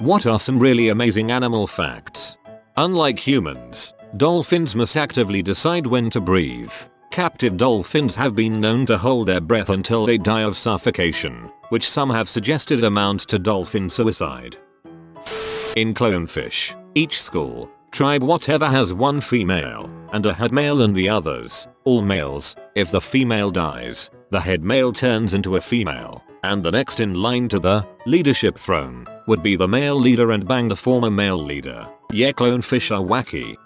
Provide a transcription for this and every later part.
What are some really amazing animal facts? Unlike humans, dolphins must actively decide when to breathe. Captive dolphins have been known to hold their breath until they die of suffocation, which some have suggested amounts to dolphin suicide. In clownfish, each school, tribe whatever has one female, and a head male and the others, all males. If the female dies, the head male turns into a female, and the next in line to the leadership throne would be the male leader and bang the former male leader. Yeah, clownfish are wacky.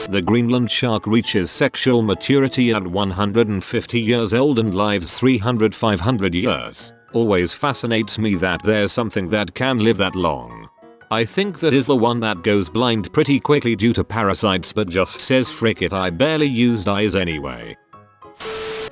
The Greenland shark reaches sexual maturity at 150 years old and lives 300-500 years. Always fascinates me that there's something that can live that long. I think that is the one that goes blind pretty quickly due to parasites but just says frick it, I barely used eyes anyway.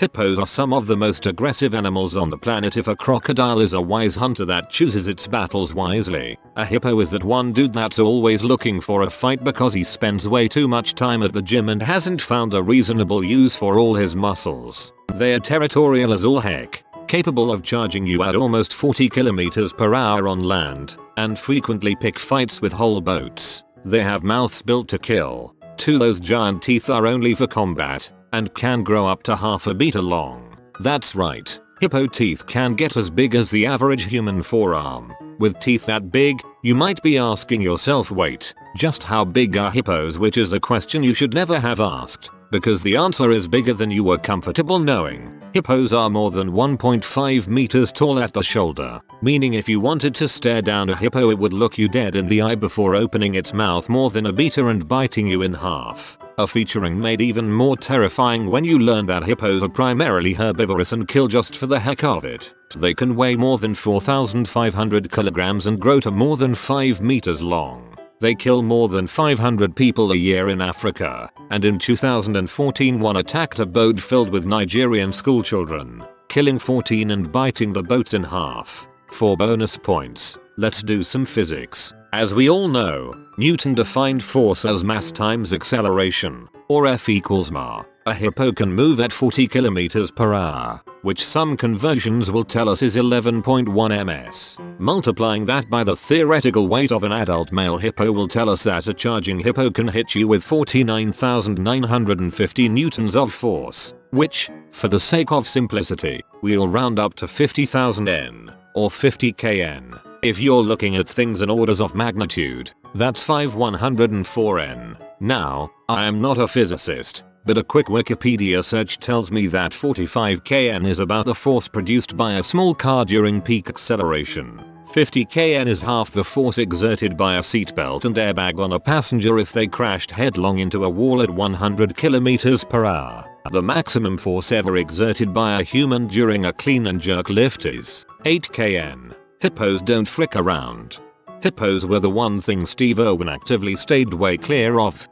Hippos are some of the most aggressive animals on the planet. If a crocodile is a wise hunter that chooses its battles wisely, a hippo is that one dude that's always looking for a fight because he spends way too much time at the gym and hasn't found a reasonable use for all his muscles. They're territorial as all heck, capable of charging you at almost 40 km/h on land, and frequently pick fights with whole boats. They have mouths built to kill. Those giant teeth are only for combat, and can grow up to half a meter long. That's right, hippo teeth can get as big as the average human forearm. With teeth that big, you might be asking yourself, wait, just how big are hippos? Which is a question you should never have asked, because the answer is bigger than you were comfortable knowing. Hippos are more than 1.5 meters tall at the shoulder, meaning if you wanted to stare down a hippo it would look you dead in the eye before opening its mouth more than a meter and biting you in half. A featuring made even more terrifying when you learn that hippos are primarily herbivorous and kill just for the heck of it. They can weigh more than 4,500 kilograms and grow to more than 5 meters long. They kill more than 500 people a year in Africa, and in 2014 one attacked a boat filled with Nigerian schoolchildren, killing 14 and biting the boats in half. For bonus points, let's do some physics. As we all know, Newton defined force as mass times acceleration, or F equals ma. A hippo can move at 40 km/h, which some conversions will tell us is 11.1 ms. Multiplying that by the theoretical weight of an adult male hippo will tell us that a charging hippo can hit you with 49,950 newtons of force, which, for the sake of simplicity, we'll round up to 50,000 N, or 50 kN. If you're looking at things in orders of magnitude, that's 5/104 N. Now, I am not a physicist, but a quick Wikipedia search tells me that 45 kN is about the force produced by a small car during peak acceleration. 50 kN is half the force exerted by a seatbelt and airbag on a passenger if they crashed headlong into a wall at 100 km/h. The maximum force ever exerted by a human during a clean and jerk lift is 8 kN. Hippos don't frick around. Hippos were the one thing Steve Irwin actively stayed way clear of.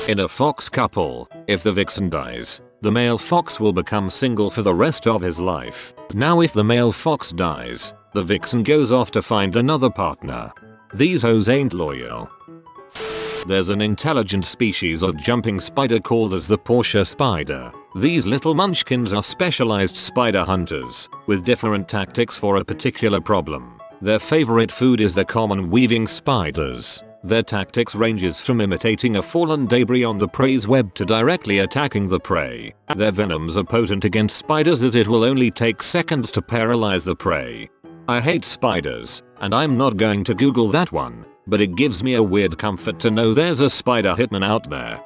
In a fox couple, if the vixen dies, the male fox will become single for the rest of his life. Now if the male fox dies, the vixen goes off to find another partner. These hoes ain't loyal. There's an intelligent species of jumping spider called as the Portia spider. These little munchkins are specialized spider hunters, with different tactics for a particular problem. Their favorite food is the common weaving spiders. Their tactics ranges from imitating a fallen debris on the prey's web to directly attacking the prey. Their venoms are potent against spiders as it will only take seconds to paralyze the prey. I hate spiders, and I'm not going to Google that one, but it gives me a weird comfort to know there's a spider hitman out there.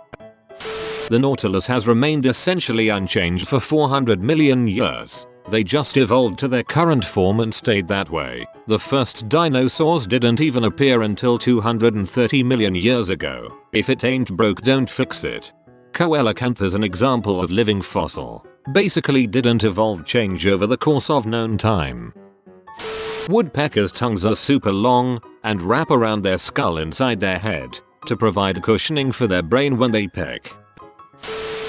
The Nautilus has remained essentially unchanged for 400 million years. They just evolved to their current form and stayed that way. The first dinosaurs didn't even appear until 230 million years ago. If it ain't broke, don't fix it. Coelacanth is an example of living fossil. Basically didn't evolve change over the course of known time. Woodpeckers' tongues are super long and wrap around their skull inside their head to provide cushioning for their brain when they peck.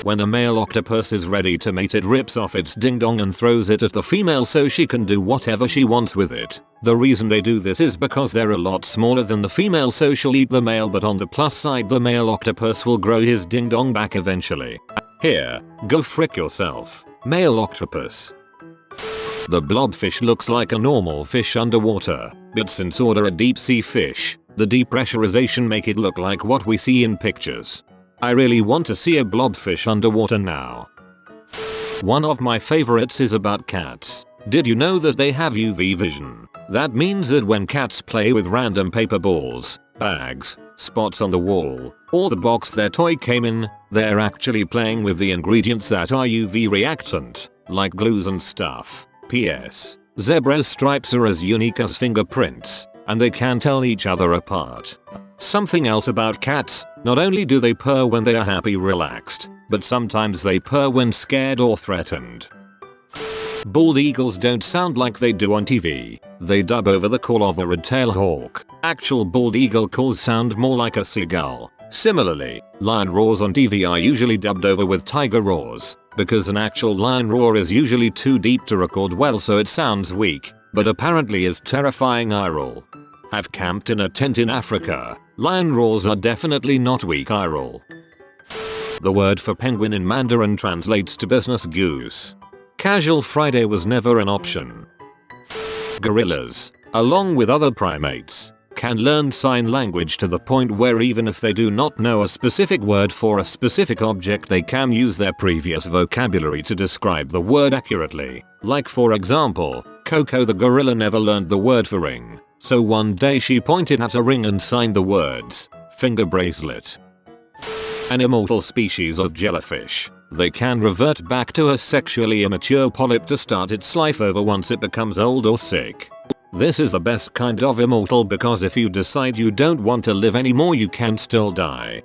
When a male octopus is ready to mate, it rips off its ding dong and throws it at the female so she can do whatever she wants with it. The reason they do this is because they're a lot smaller than the female, so she'll eat the male, but on the plus side the male octopus will grow his ding dong back eventually. Here, go frick yourself, male octopus. The blobfish looks like a normal fish underwater, but since order a deep sea fish, the depressurization make it look like what we see in pictures. I really want to see a blobfish underwater now. One of my favorites is about cats. Did you know that they have UV vision? That means that when cats play with random paper balls, bags, spots on the wall, or the box their toy came in, they're actually playing with the ingredients that are UV reactant, like glues and stuff. PS. Zebras' stripes are as unique as fingerprints, and they can tell each other apart. Something else about cats, not only do they purr when they are happy relaxed, but sometimes they purr when scared or threatened. Bald eagles don't sound like they do on TV. They dub over the call of a red-tailed hawk. Actual bald eagle calls sound more like a seagull. Similarly, lion roars on TV are usually dubbed over with tiger roars, because an actual lion roar is usually too deep to record well, so it sounds weak, but apparently is terrifying IRL. I've camped in a tent in Africa. Lion roars are definitely not weak IRL. The word for penguin in Mandarin translates to business goose. Casual Friday was never an option. Gorillas, along with other primates, can learn sign language to the point where even if they do not know a specific word for a specific object, they can use their previous vocabulary to describe the word accurately. Like for example, Coco the gorilla never learned the word for ring, so one day she pointed at a ring and signed the words, finger bracelet. An immortal species of jellyfish. They can revert back to a sexually immature polyp to start its life over once it becomes old or sick. This is the best kind of immortal because if you decide you don't want to live anymore, you can still die.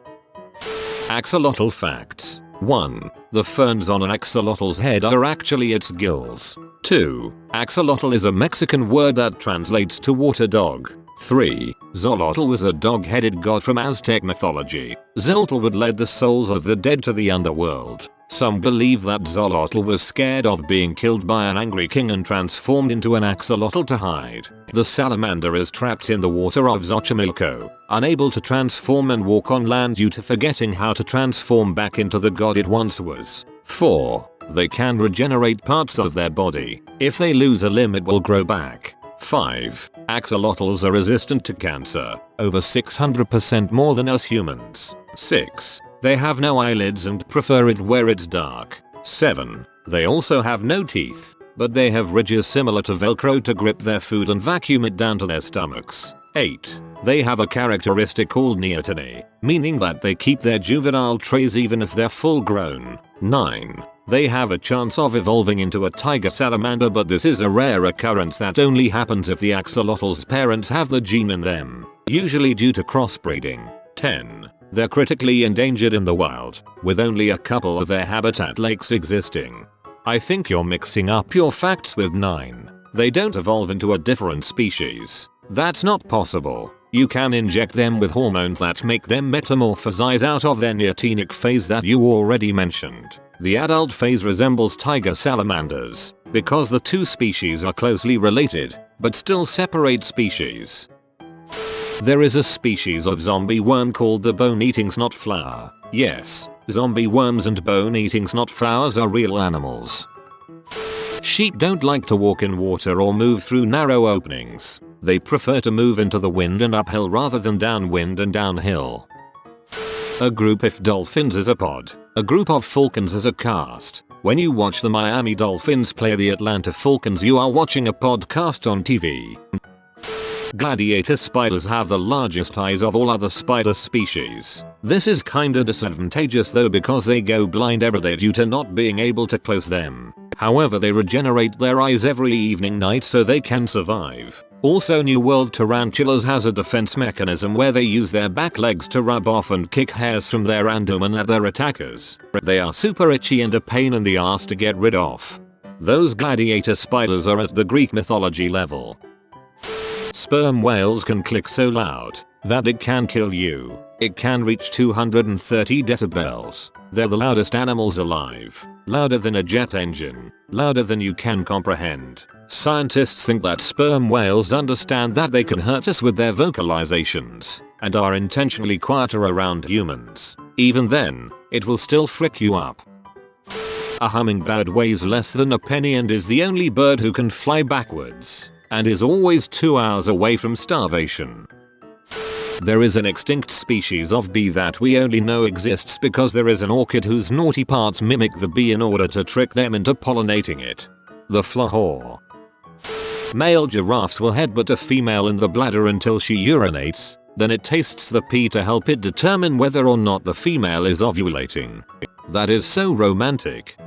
Axolotl facts. 1. The ferns on an axolotl's head are actually its gills. 2. Axolotl is a Mexican word that translates to water dog. 3. Xolotl was a dog-headed god from Aztec mythology. Xolotl would lead the souls of the dead to the underworld. Some believe that Xolotl was scared of being killed by an angry king and transformed into an axolotl to hide. The salamander is trapped in the water of Xochimilco, unable to transform and walk on land due to forgetting how to transform back into the god it once was. 4. They can regenerate parts of their body. If they lose a limb, it will grow back. 5. Axolotls are resistant to cancer, over 600% more than us humans. 6. They have no eyelids and prefer it where it's dark. 7. They also have no teeth, but they have ridges similar to Velcro to grip their food and vacuum it down to their stomachs. 8. They have a characteristic called neoteny, meaning that they keep their juvenile traits even if they're full grown. 9. They have a chance of evolving into a tiger salamander, but this is a rare occurrence that only happens if the axolotl's parents have the gene in them, usually due to crossbreeding. 10. They're critically endangered in the wild, with only a couple of their habitat lakes existing. I think you're mixing up your facts with 9. They don't evolve into a different species. That's not possible. You can inject them with hormones that make them metamorphosize out of their neotenic phase that you already mentioned. The adult phase resembles tiger salamanders, because the two species are closely related, but still separate species. There is a species of zombie worm called the bone-eating snotflower. Yes, zombie worms and bone-eating snotflowers are real animals. Sheep don't like to walk in water or move through narrow openings. They prefer to move into the wind and uphill rather than downwind and downhill. A group of dolphins is a pod. A group of falcons is a cast. When you watch the Miami Dolphins play the Atlanta Falcons, you are watching a podcast on TV. Gladiator spiders have the largest eyes of all other spider species. This is kinda disadvantageous though, because they go blind every day due to not being able to close them. However, they regenerate their eyes every evening night so they can survive. Also, New World tarantulas has a defense mechanism where they use their back legs to rub off and kick hairs from their abdomen at their attackers. They are super itchy and a pain in the ass to get rid of. Those gladiator spiders are at the Greek mythology level. Sperm whales can click so loud that it can kill you. It can reach 230 decibels. They're the loudest animals alive. Louder than a jet engine. Louder than you can comprehend. Scientists think that sperm whales understand that they can hurt us with their vocalizations, and are intentionally quieter around humans. Even then, it will still frick you up. A hummingbird weighs less than a penny and is the only bird who can fly backwards, and is always 2 hours away from starvation. There is an extinct species of bee that we only know exists because there is an orchid whose naughty parts mimic the bee in order to trick them into pollinating it. The flahor. Male giraffes will headbutt a female in the bladder until she urinates, then it tastes the pee to help it determine whether or not the female is ovulating. That is so romantic.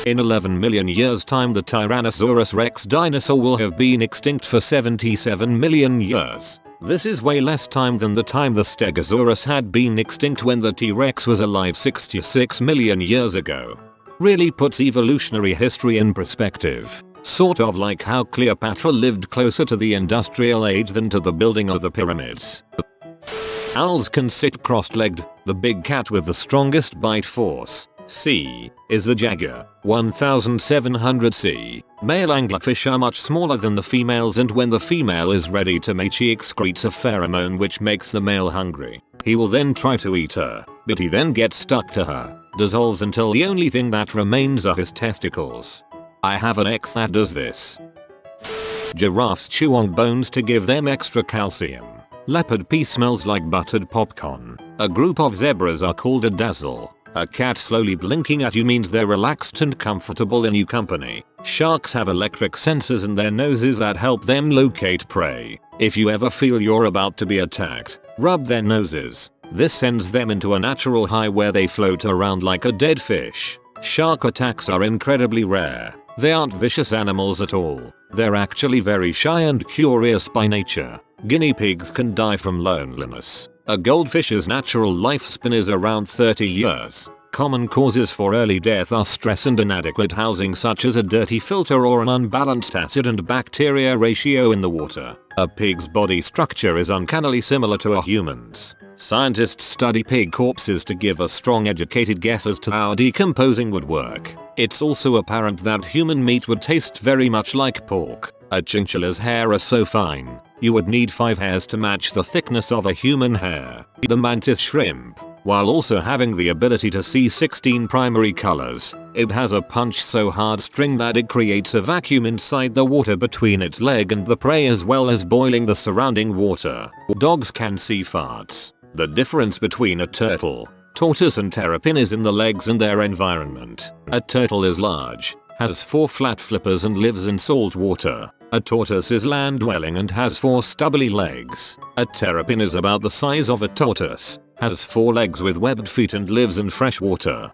In 11 million years' time the Tyrannosaurus rex dinosaur will have been extinct for 77 million years. This is way less time than the time the Stegosaurus had been extinct when the T-Rex was alive 66 million years ago. Really puts evolutionary history in perspective. Sort of like how Cleopatra lived closer to the industrial age than to the building of the pyramids. Owls can sit cross-legged. The big cat with the strongest bite force, C, is the jaguar, 1700 C. Male anglerfish are much smaller than the females, and when the female is ready to mate she excretes a pheromone which makes the male hungry. He will then try to eat her, but he then gets stuck to her, dissolves until the only thing that remains are his testicles. I have an ex that does this. Giraffes chew on bones to give them extra calcium. Leopard pee smells like buttered popcorn. A group of zebras are called a dazzle. A cat slowly blinking at you means they're relaxed and comfortable in your company. Sharks have electric sensors in their noses that help them locate prey. If you ever feel you're about to be attacked, rub their noses. This sends them into a natural high where they float around like a dead fish. Shark attacks are incredibly rare. They aren't vicious animals at all. They're actually very shy and curious by nature. Guinea pigs can die from loneliness. A goldfish's natural lifespan is around 30 years. Common causes for early death are stress and inadequate housing, such as a dirty filter or an unbalanced acid and bacteria ratio in the water. A pig's body structure is uncannily similar to a human's. Scientists study pig corpses to give a strong educated guess as to how decomposing would work. It's also apparent that human meat would taste very much like pork. A chinchilla's hair are so fine, you would need 5 hairs to match the thickness of a human hair. The mantis shrimp, while also having the ability to see 16 primary colors, it has a punch so hard string that it creates a vacuum inside the water between its leg and the prey, as well as boiling the surrounding water. Dogs can see farts. The difference between a turtle, tortoise and terrapin is in the legs and their environment. A turtle is large, has 4 flat flippers and lives in salt water. A tortoise is land-dwelling and has 4 stubbly legs. A terrapin is about the size of a tortoise, has 4 legs with webbed feet and lives in fresh water.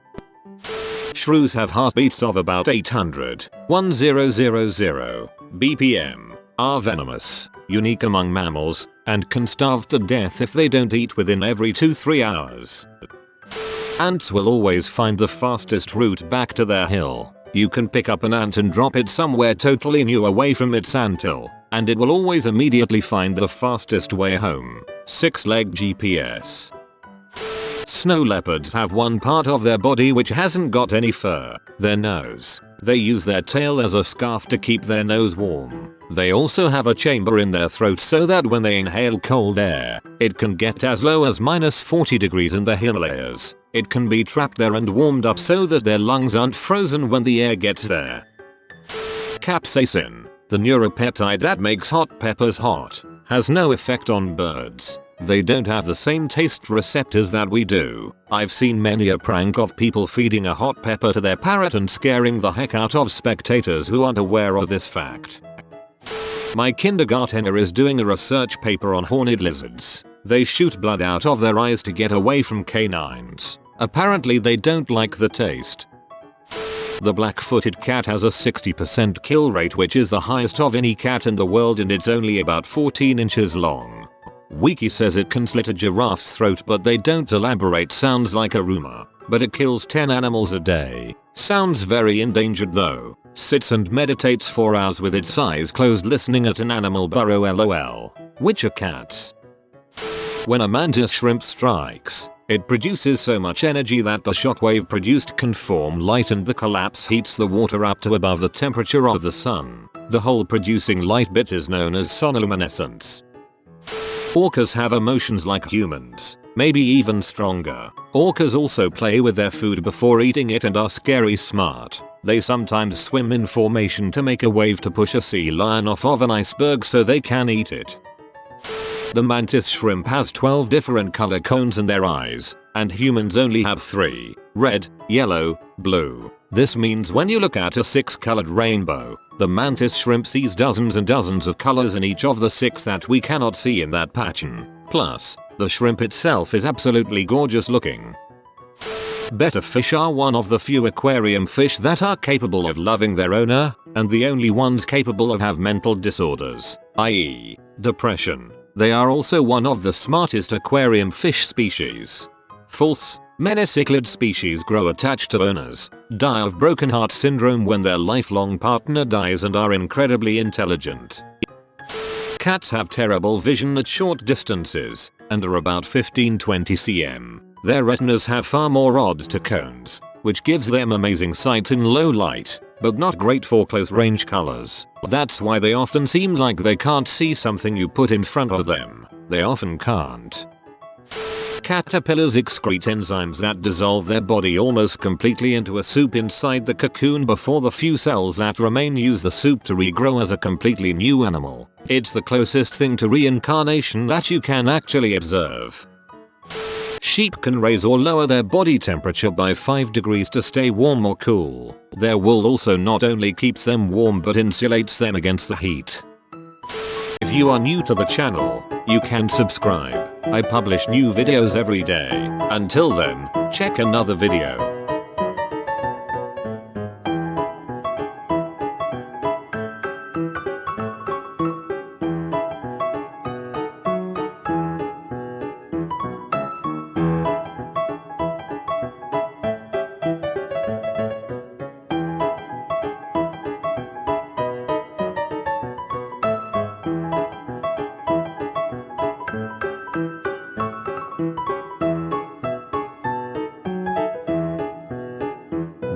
Shrews have heartbeats of about 800, 1000 BPM, are venomous, unique among mammals, and can starve to death if they don't eat within every 2-3 hours. Ants will always find the fastest route back to their hill. You can pick up an ant and drop it somewhere totally new away from its anthill, and it will always immediately find the fastest way home. 6-leg GPS. Snow leopards have one part of their body which hasn't got any fur, their nose. They use their tail as a scarf to keep their nose warm. They also have a chamber in their throat so that when they inhale cold air, it can get as low as -40 degrees in the Himalayas. It can be trapped there and warmed up so that their lungs aren't frozen when the air gets there. Capsaicin, the neuropeptide that makes hot peppers hot, has no effect on birds. They don't have the same taste receptors that we do. I've seen many a prank of people feeding a hot pepper to their parrot and scaring the heck out of spectators who aren't aware of this fact. My kindergartner is doing a research paper on horned lizards. They shoot blood out of their eyes to get away from canines. Apparently they don't like the taste. The black-footed cat has a 60% kill rate, which is the highest of any cat in the world, and it's only about 14 inches long. Wiki says it can slit a giraffe's throat, but they don't elaborate. Sounds like a rumor, but it kills 10 animals a day. Sounds very endangered though. Sits and meditates for hours with its eyes closed listening at an animal burrow, lol. Which are cats? When a mantis shrimp strikes, it produces so much energy that the shockwave produced can form light, and the collapse heats the water up to above the temperature of the sun. The whole producing light bit is known as sonoluminescence. Orcas have emotions like humans. maybe even stronger. Orcas also play with their food before eating it and are scary smart. They sometimes swim in formation to make a wave to push a sea lion off of an iceberg so they can eat it. The mantis shrimp has 12 different color cones in their eyes, and humans only have 3, red, yellow, blue. This means when you look at a 6-colored rainbow, the mantis shrimp sees dozens and dozens of colors in each of the 6 that we cannot see in that pattern. Plus, the shrimp itself is absolutely gorgeous looking. Betta fish are one of the few aquarium fish that are capable of loving their owner, and the only ones capable of have mental disorders, i.e., depression. They are also one of the smartest aquarium fish species. False. Many cichlid species grow attached to owners, die of broken heart syndrome when their lifelong partner dies, and are incredibly intelligent. Cats have terrible vision at short distances, and are about 15-20 cm. Their retinas have far more rods to cones, which gives them amazing sight in low light, but not great for close range colors. That's why they often seem like they can't see something you put in front of them. They often can't. Caterpillars excrete enzymes that dissolve their body almost completely into a soup inside the cocoon before the few cells that remain use the soup to regrow as a completely new animal. It's the closest thing to reincarnation that you can actually observe. Sheep can raise or lower their body temperature by 5 degrees to stay warm or cool. Their wool also not only keeps them warm but insulates them against the heat. If you are new to the channel, you can subscribe. I publish new videos every day. Until then, check another video.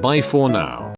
Bye for now.